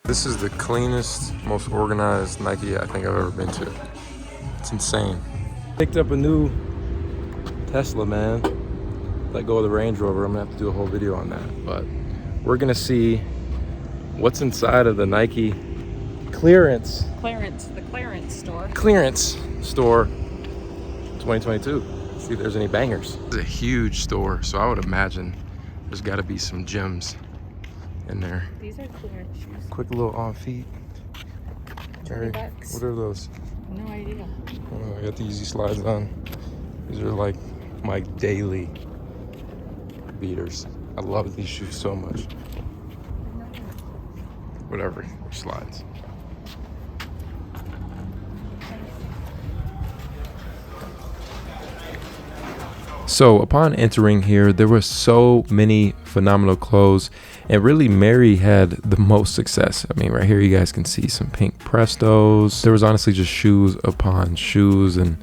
This is the cleanest, most organized Nike I think I've ever been to. It's insane. Picked up a new Tesla, man. Let go of the Range Rover. I'm gonna have to do a whole video on that. But we're gonna see what's inside of the Nike the clearance store 2022. See if there's any bangers. It's a huge store, so I would imagine there's gotta be some gems in there. These are clearance shoes. Quick little on feet. Mary, $20. what are those? No idea. Oh, I got the Easy Slides on. These are like my daily beaters. I love these shoes so much. Whatever, slides. So upon entering here, there were so many phenomenal clothes, and really Mary had the most success. I mean, right here you guys can see some pink Prestos. There was honestly just shoes upon shoes, and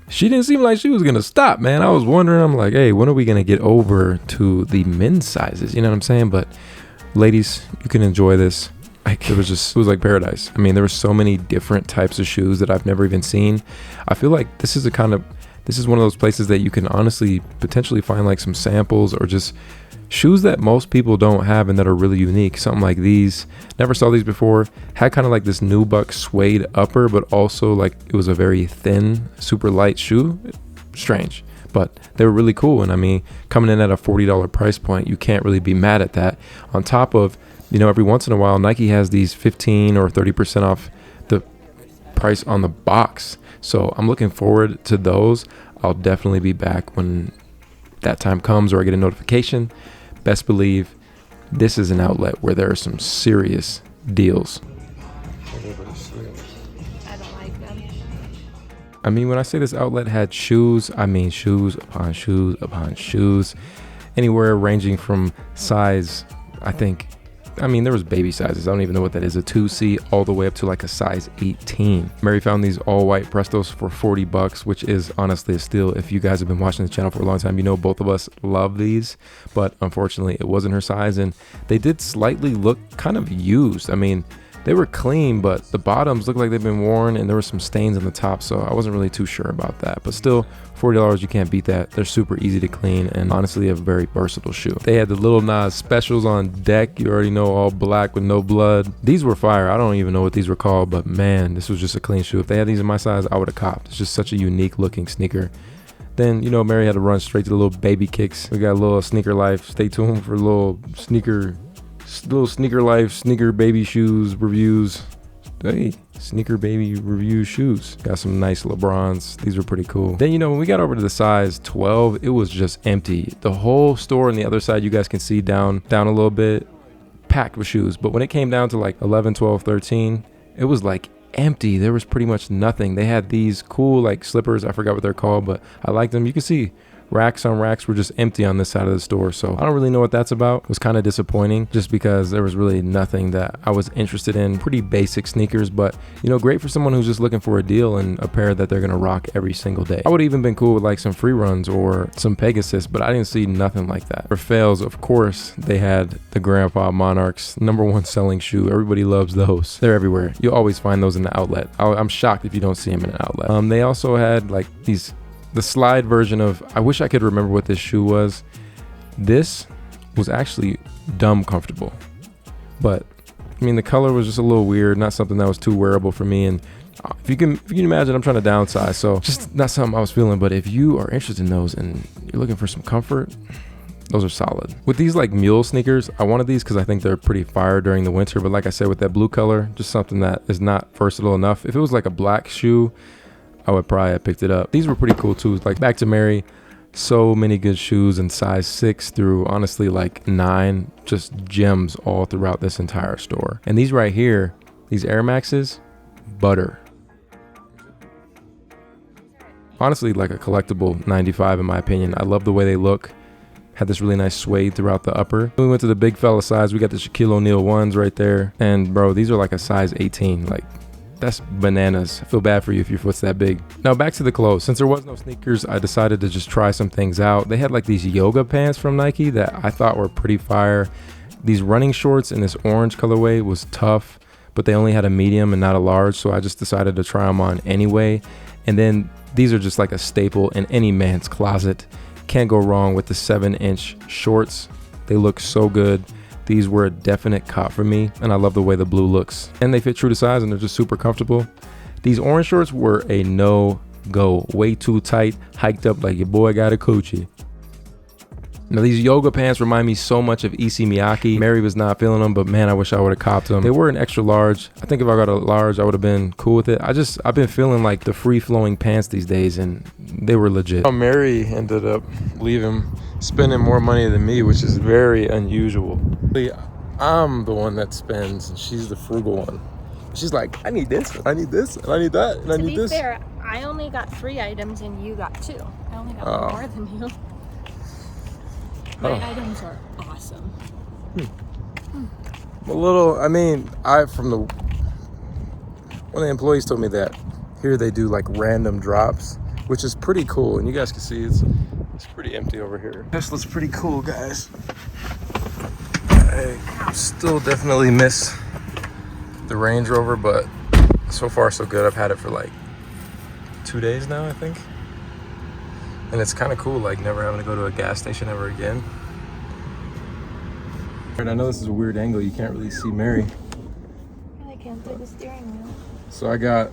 she didn't seem like she was gonna stop, man. I was wondering, I'm like, hey, when are we gonna get over to the men's sizes? You know what I'm saying? But ladies, you can enjoy this. Like, it was like paradise. I mean, there were so many different types of shoes that I've never even seen. I feel like this is one of those places that you can honestly potentially find like some samples or just shoes that most people don't have and that are really unique. Something like these, never saw these before. Had kind of like this nubuck suede upper, but also like it was a very thin, super light shoe. Strange, but they were really cool. And I mean, coming in at a $40 price point, you can't really be mad at that. On top of, you know, every once in a while, Nike has these 15 or 30% off the price on the box. So I'm looking forward to those. I'll definitely be back when that time comes or I get a notification. Best believe this is an outlet where there are some serious deals. I don't like them. I mean, when I say this outlet had shoes, I mean shoes upon shoes upon shoes. Anywhere ranging from size, I mean, there was baby sizes. I don't even know what that is. A 2C all the way up to like a size 18. Mary found these all white Prestos for $40, which is honestly a steal. If you guys have been watching the channel for a long time, you know both of us love these, but unfortunately it wasn't her size, and they did slightly look kind of used. I mean, they were clean, but the bottoms looked like they've been worn and there were some stains on the top, so I wasn't really too sure about that. But still, $40, you can't beat that. They're super easy to clean and honestly a very versatile shoe. They had the Lil Nas specials on deck. You already know, all black with no blood. These were fire. I don't even know what these were called, but man, this was just a clean shoe. If they had these in my size, I would have copped. It's just such a unique looking sneaker. Then, you know, Mary had to run straight to the little baby kicks. We got a little sneaker life. Stay tuned for a little sneaker life, sneaker baby shoes reviews. Hey, sneaker baby review shoes. Got some nice LeBrons. These were pretty cool. Then, you know, when we got over to the size 12, it was just empty. The whole store on the other side, you guys can see down a little bit, packed with shoes. But when it came down to like 11, 12, 13, it was like empty. There was pretty much nothing. They had these cool like slippers. I forgot what they're called, but I liked them. You can see racks on racks were just empty on this side of the store, so I don't really know what that's about. It was kind of disappointing just because there was really nothing that I was interested in. Pretty basic sneakers, but you know, great for someone who's just looking for a deal and a pair that they're gonna rock every single day. I would even been cool with like some free runs or some Pegasus, but I didn't see nothing like that. For fails, of course, they had the Grandpa Monarchs, #1 selling shoe. Everybody loves those. They're everywhere. You'll always find those in the outlet. I'm shocked if you don't see them in an outlet. They also had like the slide version of, I wish I could remember what this shoe was. This was actually dumb comfortable, but I mean, the color was just a little weird, not something that was too wearable for me. And if you can imagine, I'm trying to downsize, so just not something I was feeling. But if you are interested in those and you're looking for some comfort, those are solid. With these like mule sneakers, I wanted these because I think they're pretty fire during the winter. But like I said, with that blue color, just something that is not versatile enough. If it was like a black shoe, I would probably have picked it up. These were pretty cool too. Like, back to Mary, so many good shoes in size 6 through honestly like 9, just gems all throughout this entire store. And these right here, these Air Maxes, butter. Honestly, like a collectible 95 in my opinion. I love the way they look. Had this really nice suede throughout the upper. We went to the big fella size. We got the Shaquille O'Neal ones right there. And bro, these are like a size 18. Like, that's bananas. I feel bad for you if your foot's that big. Now back to the clothes. Since there was no sneakers, I decided to just try some things out. They had like these yoga pants from Nike that I thought were pretty fire. These running shorts in this orange colorway was tough, but they only had a medium and not a large, so I just decided to try them on anyway. And then these are just like a staple in any man's closet. Can't go wrong with the 7-inch shorts. They look so good. These were a definite cop for me, and I love the way the blue looks. And they fit true to size, and they're just super comfortable. These orange shorts were a no-go. Way too tight, hiked up like your boy got a coochie. Now these yoga pants remind me so much of Issey Miyake. Mary was not feeling them, but man, I wish I would have copped them. They were an extra large. I think if I got a large, I would have been cool with it. I've been feeling like the free-flowing pants these days, and they were legit. Mary ended up spending more money than me, which is very unusual. I'm the one that spends, and she's the frugal one. She's like, I need this, I need this, and I need that, and I need this. To be fair, I only got 3 items and you got 2. I only got more than you. My items are awesome. A little, I mean, when the employees told me that here they do like random drops, which is pretty cool. And you guys can see it's pretty empty over here. This looks pretty cool, guys. I still definitely miss the Range Rover, but so far so good. I've had it for like 2 days now, I think. And it's kind of cool, like never having to go to a gas station ever again. And I know this is a weird angle, you can't really see Mary. I can't see the steering wheel. So I got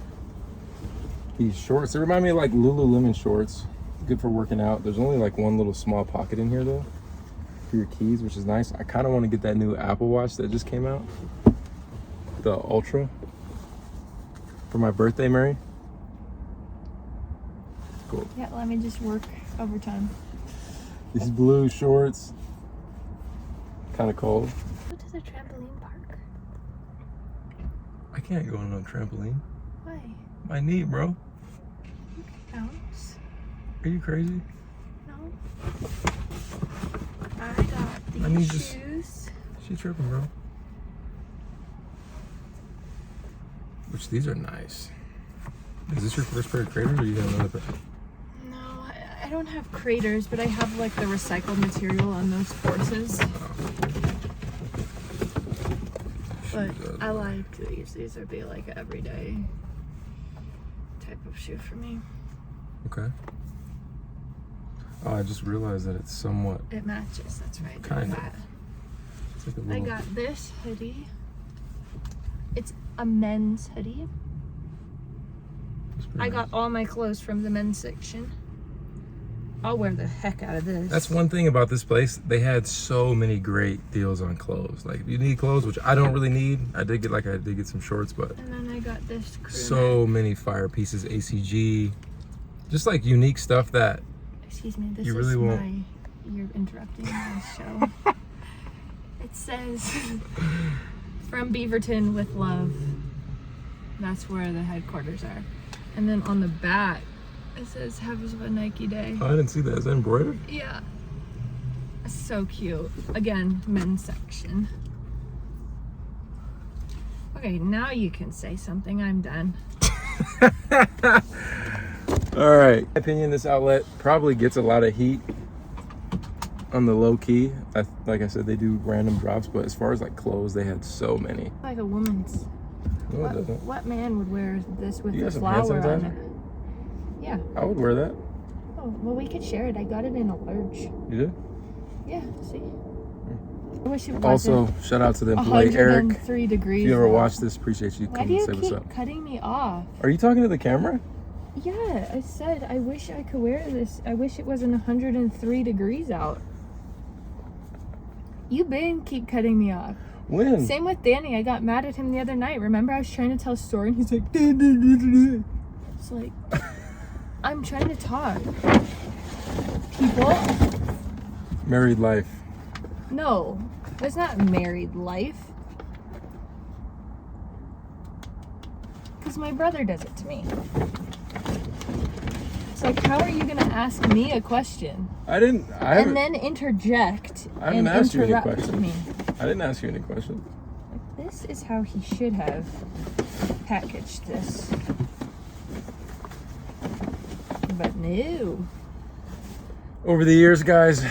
these shorts. They remind me of like Lululemon shorts. Good for working out. There's only like one little small pocket in here though, for your keys, which is nice. I kind of want to get that new Apple Watch that just came out. The Ultra. For my birthday, Mary. Cool. Yeah, let me just work overtime. These blue shorts. Kind of cold. Go to the trampoline park. I can't go on no trampoline. Why? My knee, bro. Bounce. Are you crazy? No. I got these shoes. She tripping, bro. Which these are nice. Is this your first pair of craters, or you have another pair? No, I don't have craters, but I have like the recycled material on those forces. But I like these. These would be like an everyday type of shoe for me. Okay. Oh, I just realized that it's somewhat. It matches. That's right. Kind of. It's like a little... I got this hoodie. It's a men's hoodie. I got all my clothes from the men's section. I'll wear the heck out of this. That's one thing about this place. They had so many great deals on clothes. Like, you need clothes, which I don't really need. I did get some shorts, but. And then I got this crew so neck. many fire pieces, ACG, just like unique stuff that. Excuse me. This you really is won't. You're interrupting my show. It says, "From Beaverton with love." That's where the headquarters are. And then on the back, it says, "Have a Nike day." Oh, I didn't see that. Is that embroidered? Yeah. So cute. Again, men's section. Okay, now you can say something. I'm done. All right. In my opinion, this outlet probably gets a lot of heat on the low key. Like I said, they do random drops, but as far as like clothes, they had so many. Like a woman's. No, it doesn't. What man would wear this with You a got some hand flower on sanitizer? it? Yeah. I would wear that. Oh, well, we could share it. I got it in a large. You did? Yeah, see? I wish it Also, wasn't shout out to the employee, Eric. 103 degrees. If you ever out. watch this, appreciate you Why do coming you to say what's keep up. cutting me off? Are you talking to the camera? Yeah, I said I wish I could wear this. I wish it wasn't 103 degrees out. You keep cutting me off. When? Same with Danny. I got mad at him the other night. Remember, I was trying to tell a story and he's like, duh, duh, duh, duh, duh. It's like, I'm trying to talk. People? Married life. No, it's not married life. Because my brother does it to me. It's like, how are you going to ask me a question? And then interject and interrupt me. I didn't ask you any questions. Like, this is how he should have packaged this. But no. Over the years, guys,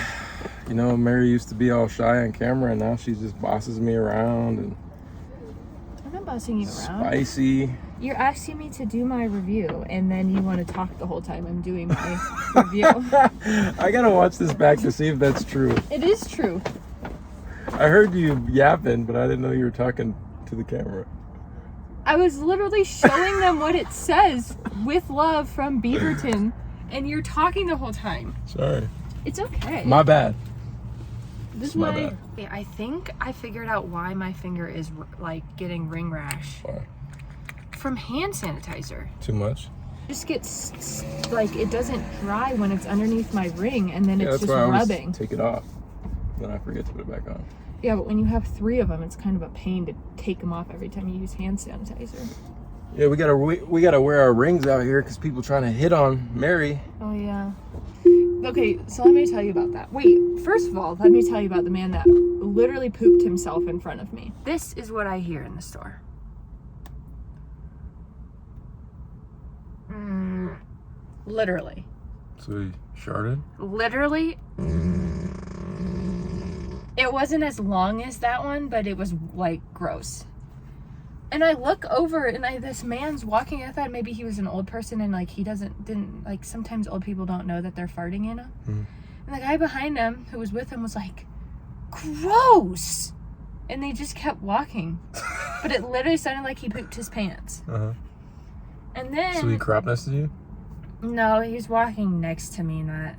You know, Mary used to be all shy on camera, and now she just bosses me around and I'm not bossing you around. spicy. You're asking me to do my review, and then you want to talk the whole time I'm doing my review. I gotta watch this back to see if that's true. It is true. I heard you yapping, but I didn't know you were talking to the camera. I was literally showing them what it says, with love from Beaverton, and you're talking the whole time. Sorry. It's okay. My bad. This is my why bad. Yeah, I think I figured out why my finger is like getting ring rash. Why? From hand sanitizer. Too much? It just gets like, it doesn't dry when it's underneath my ring, and then it's that's just why I always rubbing. take it off. Then I forget to put it back on. Yeah, but when you have 3 of them, it's kind of a pain to take them off every time you use hand sanitizer. Yeah, we gotta wear our rings out here because people trying to hit on Mary. Oh yeah. Okay, so let me tell you about that. Wait, first of all, let me tell you about the man that literally pooped himself in front of me. This is what I hear in the store. Literally. So he sharded? Literally. It wasn't as long as that one, but it was like gross. And I look over and this man's walking. I thought maybe he was an old person and like he didn't like, sometimes old people don't know that they're farting in them. Mm-hmm. And the guy behind him who was with him was like, gross. And they just kept walking. But it literally sounded like he pooped his pants. Uh-huh. And then... So he crap next to you? No, he's walking next to me, not...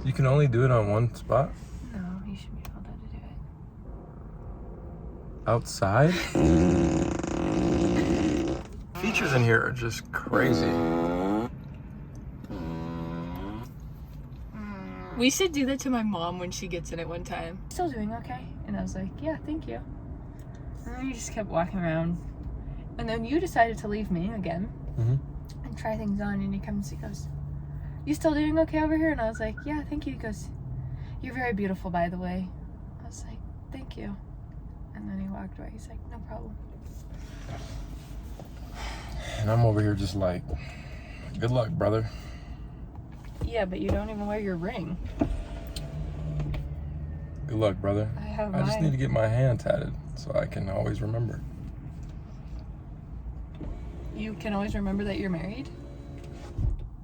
You can only do it on one spot? No, you should be able to do it. Outside? Features in here are just crazy. We should do that to my mom when she gets in it one time. Still doing okay? And I was like, yeah, thank you. And then you just kept walking around. And then you decided to leave me again and try things on. And he comes, he goes, you still doing okay over here? And I was like, yeah, thank you. He goes, you're very beautiful, by the way. I was like, thank you. And then he walked away. He's like, no problem. And I'm over here just like, good luck, brother. Yeah, but you don't even wear your ring. Good luck, brother. I just need to get my hand tatted so I can always remember. You can always remember that you're married?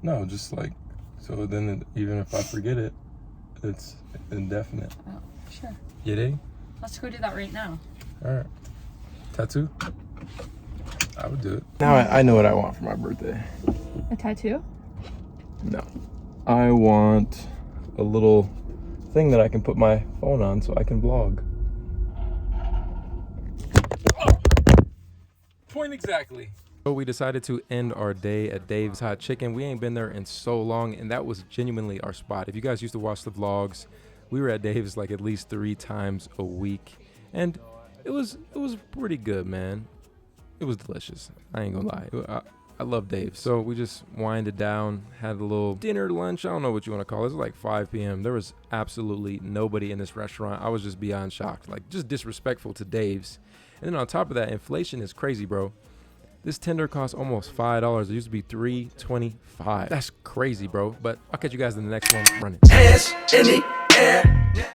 No, just like, so then even if I forget it, it's indefinite. Oh, sure. You dig? Let's go do that right now. All right. Tattoo? I would do it. Now I know what I want for my birthday. A tattoo? No. I want a little thing that I can put my phone on so I can vlog. Point exactly. So we decided to end our day at Dave's Hot Chicken. We ain't been there in so long, and that was genuinely our spot. If you guys used to watch the vlogs, we were at Dave's like at least 3 times a week, and it was pretty good, man. It was delicious. I ain't gonna lie. I love Dave. So we just winded down, had a little dinner, lunch. I don't know what you want to call it. It was like 5 p.m. There was absolutely nobody in this restaurant. I was just beyond shocked, like just disrespectful to Dave's. And then on top of that, inflation is crazy, bro. This tender costs almost $5. It used to be $3.25. That's crazy, bro. But I'll catch you guys in the next one. Running. Hands in the air.